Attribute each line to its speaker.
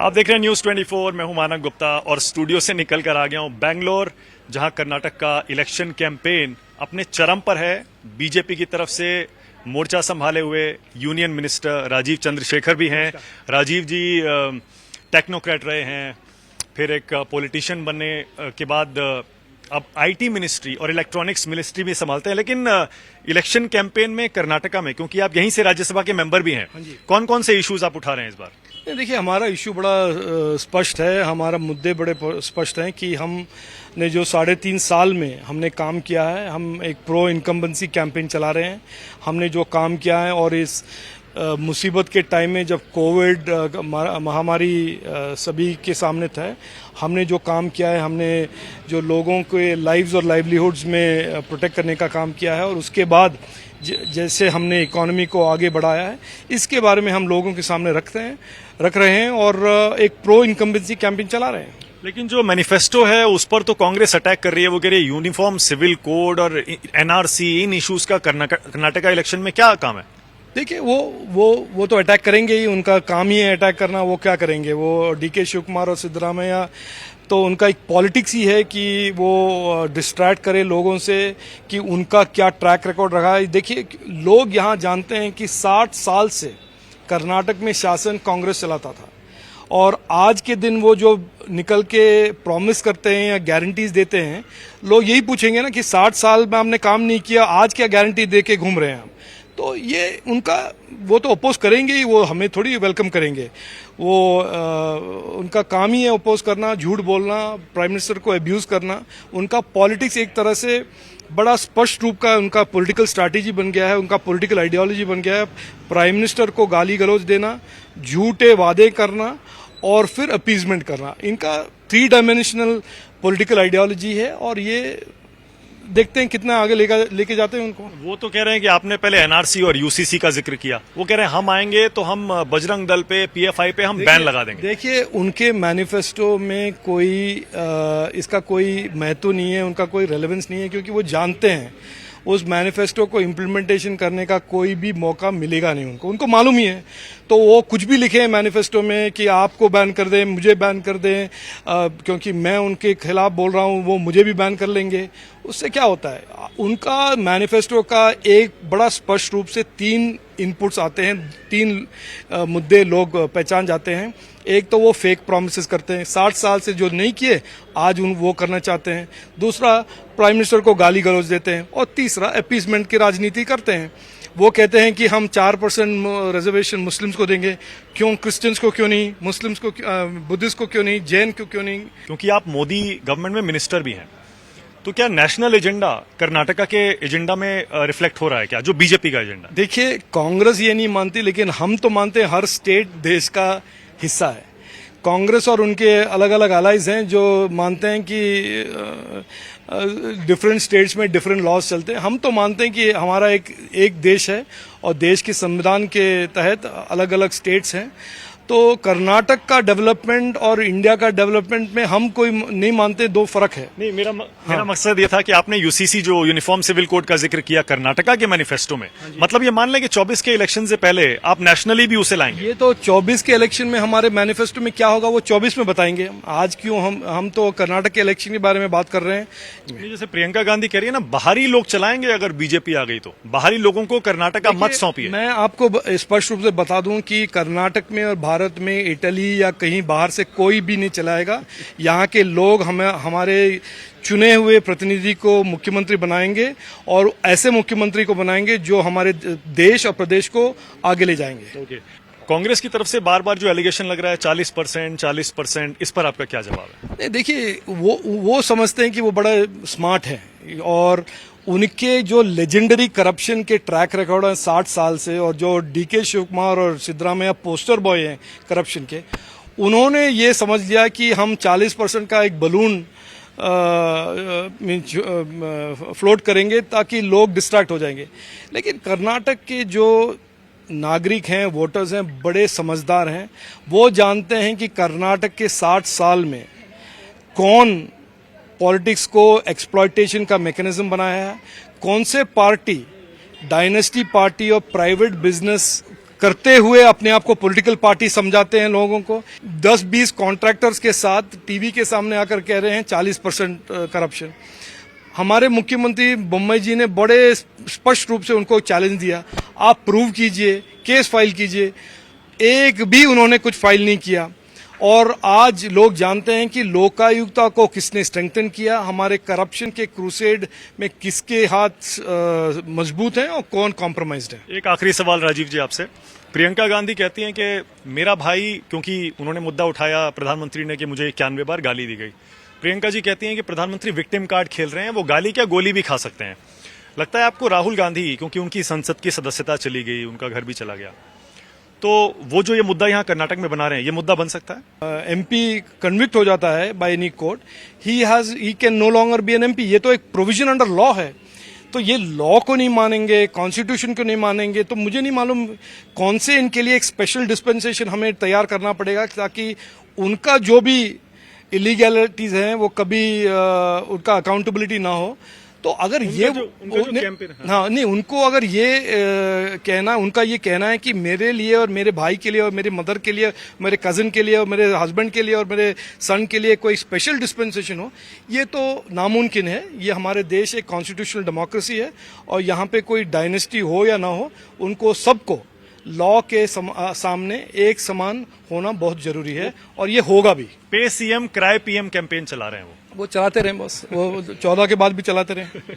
Speaker 1: आप देख रहे हैं न्यूज 24। मैं हूं मानव गुप्ता और स्टूडियो से निकल कर आ गया हूं बेंगलोर, जहां कर्नाटक का इलेक्शन कैंपेन अपने चरम पर है। बीजेपी की तरफ से मोर्चा संभाले हुए यूनियन मिनिस्टर राजीव चंद्रशेखर भी हैं। राजीव जी टेक्नोक्रेट रहे हैं, फिर एक पॉलिटिशियन बनने के बाद अब आईटी मिनिस्ट्री और इलेक्ट्रॉनिक्स मिनिस्ट्री भी संभालते हैं। लेकिन इलेक्शन कैंपेन में कर्नाटका में, क्योंकि आप यहीं से राज्यसभा के मेंबर भी हैं, कौन कौन से इश्यूज आप उठा रहे हैं इस बार?
Speaker 2: देखिए, हमारा इश्यू बड़ा स्पष्ट है, हमारा मुद्दे बड़े स्पष्ट हैं कि हमने जो 3.5 साल में हमने काम किया है, हम एक प्रो इनकम्बेंसी कैंपेन चला रहे हैं। हमने जो काम किया है और इस मुसीबत के टाइम में जब कोविड महामारी सभी के सामने था, हमने जो काम किया है, हमने जो लोगों के लाइव्स और लाइवलीहुड्स में प्रोटेक्ट करने का काम किया है और उसके बाद जैसे हमने इकोनॉमी को आगे बढ़ाया है, इसके बारे में हम लोगों के सामने रख रहे हैं और एक प्रो इनकम्बेंसी कैंपेन चला रहे हैं।
Speaker 1: लेकिन जो मैनिफेस्टो है उस पर तो कांग्रेस अटैक कर रही है। वो कह रही है यूनिफॉर्म सिविल कोड और एनआरसी, इन इश्यूज का कर्नाटका इलेक्शन में क्या काम है?
Speaker 2: देखिए, वो तो अटैक करेंगे ही, उनका काम ही है अटैक करना। वो क्या करेंगे? वो डीके शिव कुमार और सिद्धरामैया, तो उनका एक पॉलिटिक्स ही है कि वो डिस्ट्रैक्ट करे लोगों से कि उनका क्या ट्रैक रिकॉर्ड रहा है। देखिए, लोग यहाँ जानते हैं कि 60 साल से कर्नाटक में शासन कांग्रेस चलाता था और आज के दिन वो जो निकल के प्रॉमिस करते हैं या गारंटीज देते हैं, लोग यही पूछेंगे ना कि 60 साल में हमने काम नहीं किया, आज क्या गारंटी दे के घूम रहे हैं हम। तो ये वो तो अपोज करेंगे ही, वो हमें थोड़ी वेलकम करेंगे। वो उनका काम ही है अपोज करना, झूठ बोलना, प्राइम मिनिस्टर को अब्यूज करना। उनका पॉलिटिक्स एक तरह से बड़ा स्पष्ट रूप का उनका पॉलिटिकल स्ट्रैटेजी बन गया है, उनका पॉलिटिकल आइडियोलॉजी बन गया है। प्राइम मिनिस्टर को गाली गलौज देना, झूठे वादे करना और फिर अपीजमेंट करना, इनका 3 डायमेंशनल पॉलिटिकल आइडियोलॉजी है और ये देखते हैं कितना आगे लेके जाते हैं उनको।
Speaker 1: वो तो कह रहे हैं कि आपने पहले एनआरसी और यूसीसी का जिक्र किया, वो कह रहे हैं हम आएंगे तो हम बजरंग दल पे, पीएफआई पे हम बैन लगा देंगे।
Speaker 2: देखिए, उनके मैनिफेस्टो में इसका कोई महत्व नहीं है, उनका कोई रेलेवेंस नहीं है, क्योंकि वो जानते हैं उस मैनिफेस्टो को इम्प्लीमेंटेशन करने का कोई भी मौका मिलेगा नहीं उनको मालूम ही है। तो वो कुछ भी लिखे हैं मैनिफेस्टो में कि आपको बैन कर दें, मुझे बैन कर दें, क्योंकि मैं उनके खिलाफ बोल रहा हूं, वो मुझे भी बैन कर लेंगे। उससे क्या होता है? उनका मैनिफेस्टो का एक बड़ा स्पष्ट रूप से 3 इनपुट्स आते हैं, 3 मुद्दे लोग पहचान जाते हैं। एक तो वो फेक प्रॉमिसेस करते हैं, 60 साल से जो नहीं किए आज वो करना चाहते हैं। दूसरा, प्राइम मिनिस्टर को गाली गलौज देते हैं और तीसरा, अपीसमेंट की राजनीति करते हैं। वो कहते हैं कि हम 4% रिजर्वेशन मुस्लिम्स को देंगे। क्यों? क्रिश्चियंस को क्यों नहीं? मुस्लिम्स को, बुद्धिस्ट को क्यों नहीं? जैन को क्यों नहीं?
Speaker 1: क्योंकि आप मोदी गवर्नमेंट में मिनिस्टर भी हैं, तो क्या नेशनल एजेंडा कर्नाटका के एजेंडा में रिफ्लेक्ट हो रहा है क्या, जो बीजेपी का एजेंडा?
Speaker 2: देखिए, कांग्रेस ये नहीं मानती, लेकिन हम तो मानते हैं हर स्टेट देश का हिस्सा है। कांग्रेस और उनके अलग अलग अलाइज हैं जो मानते हैं कि डिफरेंट स्टेट्स में डिफरेंट लॉज चलते हैं। हम तो मानते हैं कि हमारा एक देश है और देश के संविधान के तहत अलग अलग स्टेट्स हैं। तो कर्नाटक का डेवलपमेंट और इंडिया का डेवलपमेंट में हम कोई नहीं मानते, 2 फर्क है।
Speaker 1: नहीं, मेरा मकसद ये था कि आपने यूसीसी, जो यूनिफॉर्म सिविल कोड का जिक्र किया कर्नाटका के मैनिफेस्टो में, मतलब ये मान लें कि 24 के इलेक्शन से पहले आप नेशनली भी उसे लाएंगे।
Speaker 2: ये तो 24 के इलेक्शन में हमारे मैनिफेस्टो में क्या होगा वो 24 में बताएंगे। आज क्यों हम तो कर्नाटक के इलेक्शन के बारे में बात कर रहे हैं।
Speaker 1: जैसे प्रियंका गांधी कह रही है ना, बाहरी लोग चलाएंगे अगर बीजेपी आ गई तो, बाहरी लोगों को कर्नाटका मत सौंपिए।
Speaker 2: मैं आपको स्पष्ट रूप से बता दूं कि कर्नाटक में और भारत में इटली या कहीं बाहर से कोई भी नहीं चलाएगा। यहाँ के लोग हमारे चुने हुए प्रतिनिधि को मुख्यमंत्री बनाएंगे और ऐसे मुख्यमंत्री को बनाएंगे जो हमारे देश और प्रदेश को आगे ले जाएंगे।
Speaker 1: कांग्रेस की तरफ से बार बार जो एलिगेशन लग रहा है 40%, इस पर आपका क्या जवाब है?
Speaker 2: देखिए, वो समझते हैं कि वो बड़ा स्मार्ट है और उनके जो लेजेंडरी करप्शन के ट्रैक रिकॉर्ड है 60 साल से, और जो डीके शिव कुमार और सिद्धरामैया पोस्टर बॉय हैं करप्शन के, उन्होंने ये समझ लिया कि हम 40% का एक बलून फ्लोट करेंगे ताकि लोग डिस्ट्रैक्ट हो जाएंगे। लेकिन कर्नाटक के जो नागरिक हैं, वोटर्स हैं, बड़े समझदार हैं। वो जानते हैं कि कर्नाटक के 60 साल में कौन पॉलिटिक्स को एक्सप्लॉयटेशन का मैकेनिज्म बनाया है, कौन से पार्टी डायनेस्टी पार्टी और प्राइवेट बिजनेस करते हुए अपने आप को पॉलिटिकल पार्टी समझाते हैं लोगों को। 10-20 कॉन्ट्रैक्टर्स के साथ टीवी के सामने आकर कह रहे हैं 40% करप्शन। हमारे मुख्यमंत्री बम्बई जी ने बड़े स्पष्ट रूप से उनको चैलेंज दिया, आप प्रूव कीजिए, केस फाइल कीजिए। एक भी उन्होंने कुछ फाइल नहीं किया। और आज लोग जानते हैं कि लोकायुक्ता को किसने स्ट्रेंथन किया, हमारे करप्शन के क्रूसेड में किसके हाथ मजबूत हैं और कौन कॉम्प्रोमाइज्ड है।
Speaker 1: एक आखिरी सवाल राजीव जी आपसे। प्रियंका गांधी कहती हैं कि मेरा भाई, क्योंकि उन्होंने मुद्दा उठाया प्रधानमंत्री ने कि मुझे 91 बार गाली दी गई। प्रियंका जी कहती हैं कि प्रधानमंत्री विक्टिम कार्ड खेल रहे हैं, वो गाली क्या गोली भी खा सकते हैं। लगता है आपको राहुल गांधी, क्योंकि उनकी संसद की सदस्यता चली गई, उनका घर भी चला गया, तो वो जो ये मुद्दा यहाँ कर्नाटक में बना रहे हैं, ये मुद्दा बन सकता है?
Speaker 2: एमपी कन्विक्ट हो जाता है by any court, he can no longer be an MP. ये तो एक प्रोविजन अंडर लॉ है। तो ये लॉ को नहीं मानेंगे, कॉन्स्टिट्यूशन को नहीं मानेंगे, तो मुझे नहीं मालूम कौन से इनके लिए एक स्पेशल डिस्पेंसेशन हमें तैयार करना पड़ेगा ताकि उनका जो भी इलीगैलिटीज हैं वो कभी उनका अकाउंटेबिलिटी ना हो। तो अगर ये हाँ नहीं, उनको अगर ये कहना, उनका ये कहना है कि मेरे लिए और मेरे भाई के लिए और मेरे मदर के लिए, मेरे कजिन के लिए और मेरे हस्बैंड के लिए और मेरे सन के लिए कोई स्पेशल डिस्पेंसेशन हो, ये तो नामुमकिन है। ये हमारे देश एक कॉन्स्टिट्यूशनल डेमोक्रेसी है और यहाँ पे कोई डायनेस्टी हो या ना हो, उनको सबको लॉ के सामने एक समान होना बहुत जरूरी है और ये होगा भी।
Speaker 1: पे सीएम क्राई पीएम कैंपेन चला रहे हैं वो
Speaker 2: चलाते रहें बस, वो 14 के बाद भी चलाते रहें।